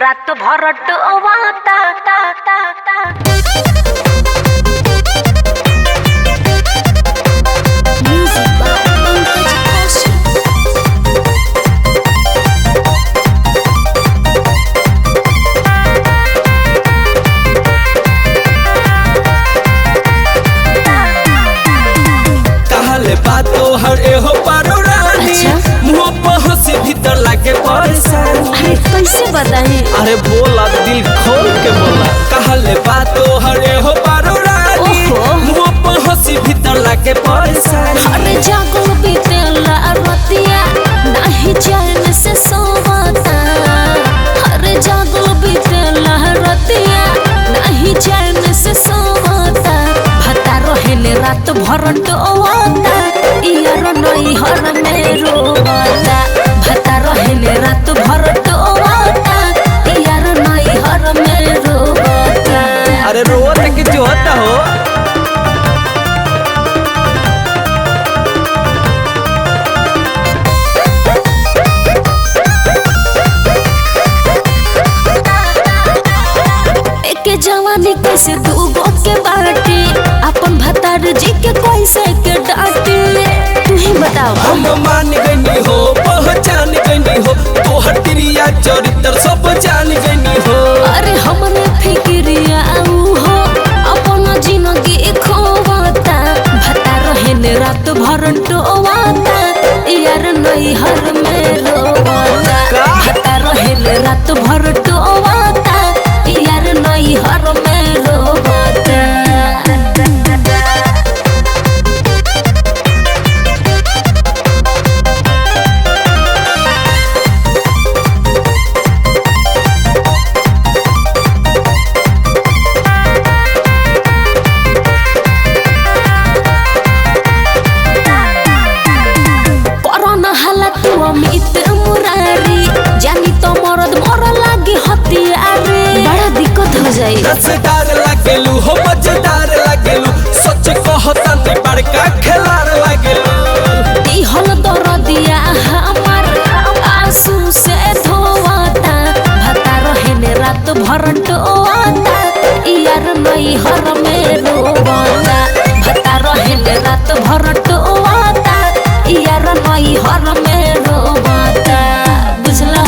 रात भर डोबाता ता ता ता Music by Pankaj Kaushik. कहले बातो हर एहो पारो रानी अच्छा। मुंह पर हंसी भीतर लागे परेशानी। अरे कैसे बताएं? अरे बोला दिल खोल के बोला। कहले बातो हर एहो पारो रानी ओहो। मुंह पर हंसी भीतर लागे परेशानी। अरे जागो बीतेला रतिया नहीं चैन से सोवता। अरे जागो बीतेला रतिया नहीं चैन से सोवता। भता रहेले रात भर डोवाता यार नई हर में रोवाता। भता रहेले रात भर डोवाता यार नई हर में रोवाता। अरे रोते कि जो होता हो। एके जवानी कैसे दूगो के बाटे अपन भतार जी के कैसे के डांटे तू ही बताओ। हम मान गई हो पहचान गई हो तोहर क्रिया चरित्र सब जान गई हो। अरे हमने फिक्रिया ऊ हो अपन जिंदगी खोवाता। भता रहेले रात भर टोवाता यार नई हर में रोवाता। भता रहेले रात भर टोवाता यार नई हर में रोवाता। कोरोना हालत तू अमित मुरारी जानी तो मरद मर लागी हथियारे बड़ा दिक्कत हो जाए। रसदार लागेलू हो मजेदार लागेलू सच कहता नहीं बड़का खिलाड़ लागेलू। ई हल दर दिया हमार आंसू से धोवाता। भता रहेले रात भर डोवाता यार नई हर में रोवाता। भता रहेले रात भर डोवाता यार नई हर में रोवाता। बुझला?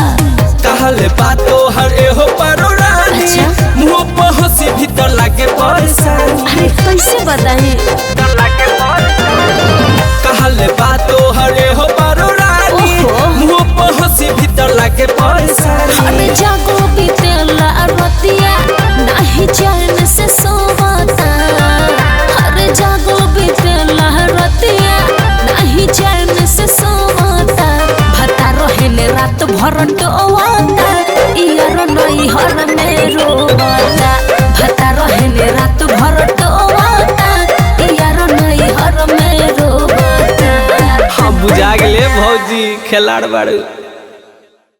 कहले बातो हर एहो पारो रानी अच्छा। मुंह पर हंसी भीतर लागे परेशानी। अरे कैसे बताएं? कहले बातो हर एहो पारो रानी ओहो। मुंह पर हंसी भीतर लागे परेशानी। अरे जागो बीतेला रतिया नहीं चैन से सोवता। अरे जागो बीतेला रतिया नहीं चैन से सोवता। भता रहेले रात भर डोवाता यार नई हर में रोवाता। भता रहेले रात भर डोवाता यार नई हर में रोवाता। हम बुझा गेले भौजी खिलाड़ बाड़ू।